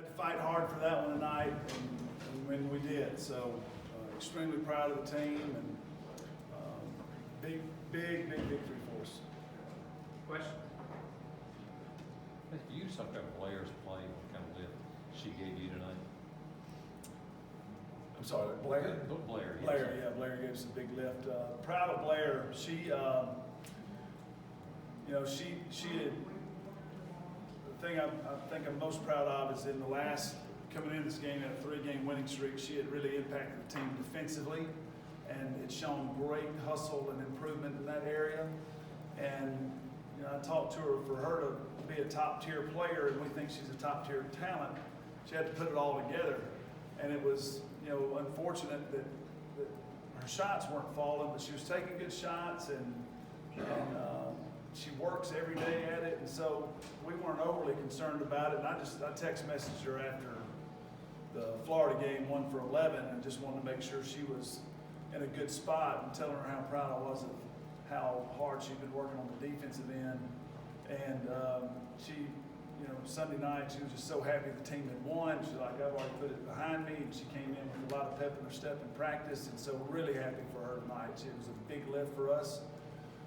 Had to fight hard for that one tonight, and when we did. So extremely proud of the team, and big victory for us. Question? Can you just talk about Blair's play, what kind of lift she gave you tonight? I'm sorry, Blair? Blair, yes. Blair, yeah, Blair gave us a big lift. Proud of Blair. She, she had, the thing I think I'm most proud of is in the last, coming into this game, at a 3-game winning streak, she had really impacted the team defensively, and it's shown great hustle and improvement in that area. And I talked to her, for her to be a top-tier player, and we think she's a top-tier talent, she had to put it all together. And it was, unfortunate that her shots weren't falling, but she was taking good shots, and she works every day at it, and so we weren't overly concerned about it. And I text messaged her after the Florida game, 1 for 11, and just wanted to make sure she was in a good spot, and telling her how proud I was of how hard she'd been working on the defensive end. And she, Sunday night, she was just so happy the team had won. She's like, I've already put it behind me, and she came in with a lot of pep in her step in practice, and so really happy for her tonight. It was a big lift for us,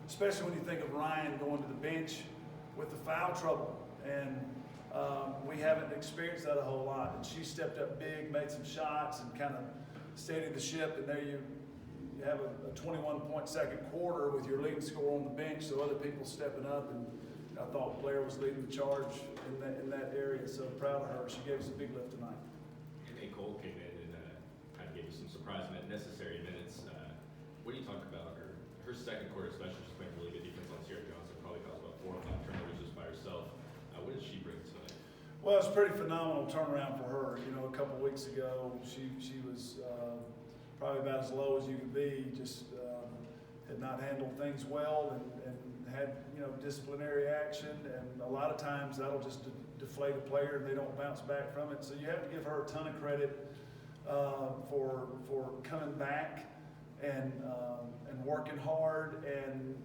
especially when you think of Ryan going to the bench with the foul trouble. And we haven't experienced that a whole lot. And she stepped up big, made some shots, and kind of steadied the ship. And there you have a 21-point second quarter with your leading scorer on the bench, so other people stepping up. And I thought Blair was leading the charge in that area. So proud of her. She gave us a big lift tonight. Anthony Cole came in and kind of gave you some surprise necessary minutes. What do you talk about her second quarter, especially? She's playing really good defense on Sierra Johnson. Probably caused about 4 or 5 turnovers just by herself. What did she bring tonight? Well, it's a pretty phenomenal turnaround for her. A couple of weeks ago, she was probably about as low as you could be. Just had not handled things well, and had disciplinary action. And a lot of times that'll just deflate a player, and they don't bounce back from it. So you have to give her a ton of credit for coming back and working hard and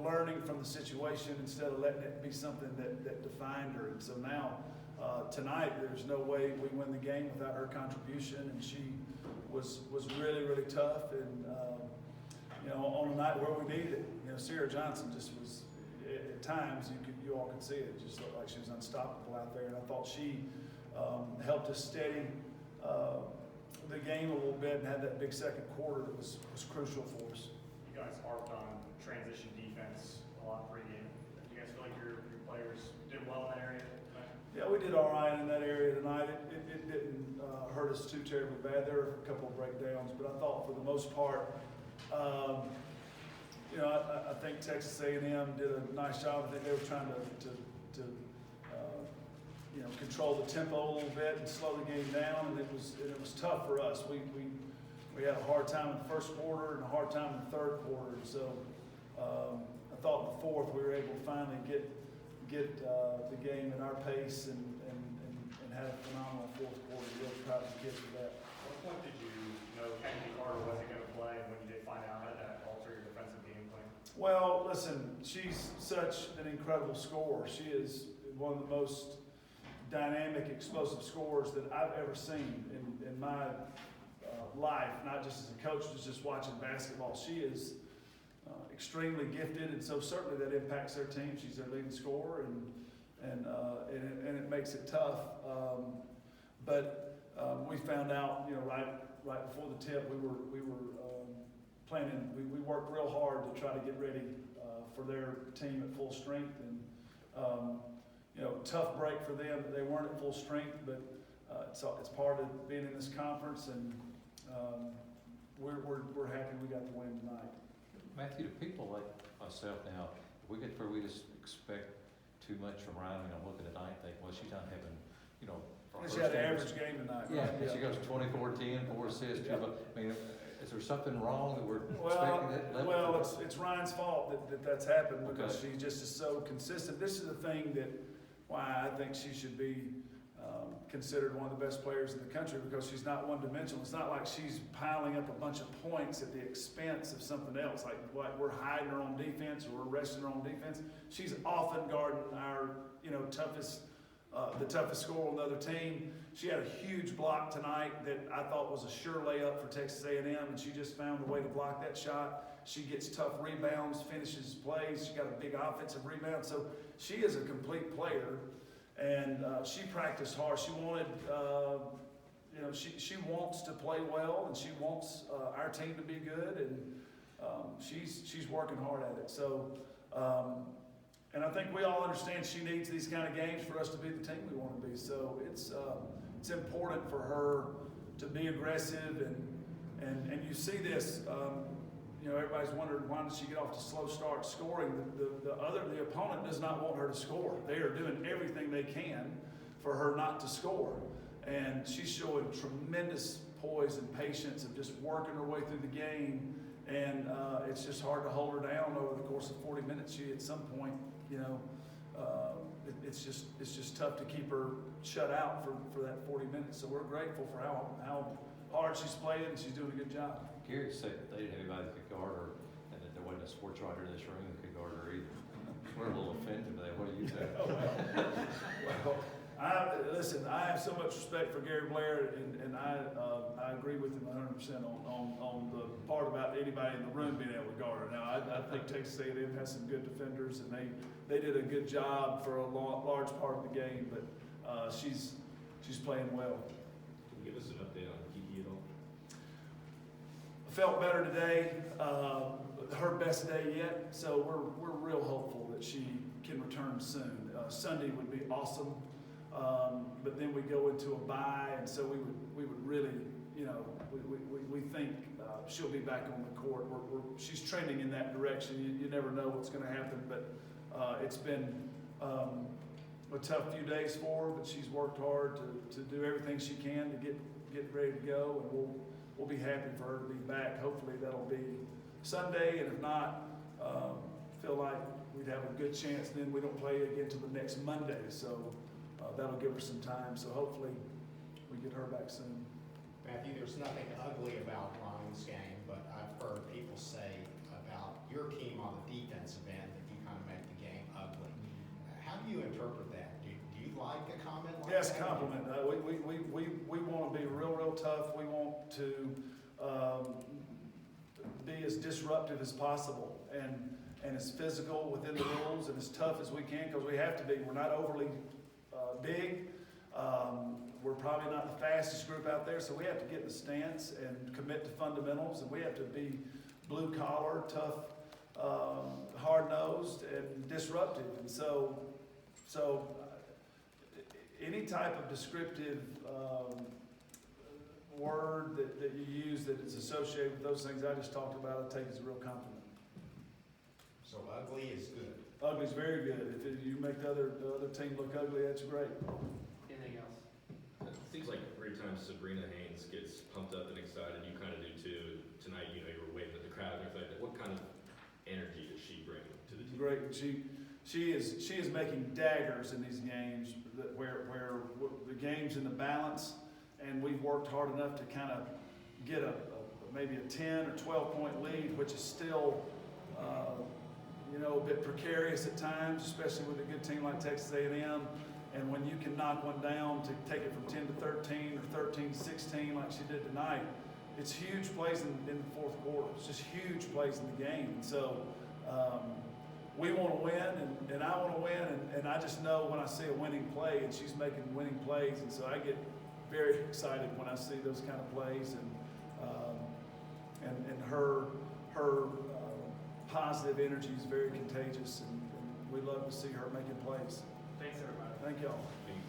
learning from the situation instead of letting it be something that defined her. And so now, tonight, there's no way we win the game without her contribution, and she was really, really tough. And on a night where we needed it, Sierra Johnson just was, at times you all could see it. It just looked like she was unstoppable out there. And I thought she helped us steady the game a little bit, and had that big second quarter that was crucial for us. You guys harped on transition defense a lot pregame. Do you guys feel like your players did well in that area? Yeah, we did all right in that area tonight. It didn't hurt us too terribly bad. There were a couple of breakdowns, but I thought for the most part, I think Texas A&M did a nice job. I think they were trying to control the tempo a little bit and slow the game down, and it was tough for us. We had a hard time in the first quarter and a hard time in the third quarter. So I thought in the fourth we were able to finally get the game at our pace and had a phenomenal fourth quarter. Real proud of the kids for that. At what point did you know Kennedy Carter wasn't going to play, and when you did find out, how did that alter your defensive game plan? Well, listen, she's such an incredible scorer. She is one of the most dynamic, explosive scorers that I've ever seen in my life, not just as a coach, but just watching basketball. She is extremely gifted, and so certainly that impacts their team. She's their leading scorer, and it makes it tough. But we found out, right before the tip, we were planning. We worked real hard to try to get ready for their team at full strength, and tough break for them. They weren't at full strength, but it's part of being in this conference, and we're happy we got the win tonight. Matthew, to people like myself now, we just expect too much from Ryan. I'm looking at tonight and think, well, she's not having, She had an average game tonight. Yeah, right? She goes 24-10, 4 assists. Yeah. I mean, is there something wrong that we're expecting that level? Well, it's Ryan's fault that's happened, because Okay. she just is so consistent. This is the thing why I think she should be considered one of the best players in the country, because she's not one-dimensional. It's not like she's piling up a bunch of points at the expense of something else, like we're hiding her on defense or we're resting her on defense. She's often guarding our toughest the toughest scorer on the other team. She had a huge block tonight that I thought was a sure layup for Texas A&M, and she just found a way to block that shot. She gets tough rebounds, finishes plays. She got a big offensive rebound. So she is a complete player, and she practiced hard. She wanted, she wants to play well, and she wants our team to be good, and she's working hard at it. So, and I think we all understand she needs these kind of games for us to be the team we want to be. So it's important for her to be aggressive, and you see this. Everybody's wondering why does she get off to slow start scoring. The opponent does not want her to score. They are doing everything they can for her not to score, and she's showing tremendous poise and patience of just working her way through the game. And it's just hard to hold her down over the course of 40 minutes. She, at some point, it's just tough to keep her shut out for that 40 minutes. So we're grateful for how hard she's playing, and she's doing a good job. Gary said that they didn't have anybody that could guard her, and that there wasn't a sports writer in this room that could guard her either. We're a little offended by that. What do you think? Well, listen, I have so much respect for Gary Blair, and I agree with him 100% on the part about anybody in the room being able to guard her. Now, I think Texas A&M has some good defenders, and they did a good job for a large part of the game, but she's playing well. Can you give us an update on Kiki at all? Felt better today, her best day yet, so we're real hopeful that she can return soon. Sunday would be awesome, but then we go into a bye, and so we would really, we think she'll be back on the court. She's trending in that direction. You never know what's going to happen, but it's been a tough few days for her, but she's worked hard to do everything she can to get ready to go, and we'll be happy for her to be back. Hopefully that'll be Sunday, and if not, feel like we'd have a good chance. Then we don't play again till the next Monday, so that'll give her some time. So hopefully we get her back soon. Matthew, there's nothing ugly about Ryan's game, but I've heard people say about your team on the defensive end that you kind of make the game ugly. How do you interpret that? Do you like a comment like Yes, that? compliment. We want to be real tough. We want to be as disruptive as possible and as physical within the rules and as tough as we can, because we have to be. We're not overly big. We're probably not the fastest group out there, so we have to get in the stance and commit to fundamentals, and we have to be blue collar, tough, hard nosed, and disruptive. And so any type of descriptive word that you use that is associated with those things I just talked about, I take as a real compliment. So ugly is good. Ugly's very good. If you make the other team look ugly, that's great. Anything else? It seems like every time Sabrina Haynes gets pumped up and excited, you kind of do too. Tonight, you were waving at the crowd and everything like that. What kind of energy does she bring to the team? Great. She is making daggers in these games where the game's in the balance, and we've worked hard enough to kind of get maybe a 10 or 12 point lead, which is still a bit precarious at times, especially with a good team like Texas A&M. And when you can knock one down to take it from 10 to 13 or 13 to 16 like she did tonight, it's huge plays in the fourth quarter. It's just huge plays in the game. And so we want to win, and I want to win, and I just know when I see a winning play, and she's making winning plays, and so I get very excited when I see those kind of plays, and her positive energy is very contagious, and we love to see her making plays. Thanks, everybody. Thank y'all. Thank you.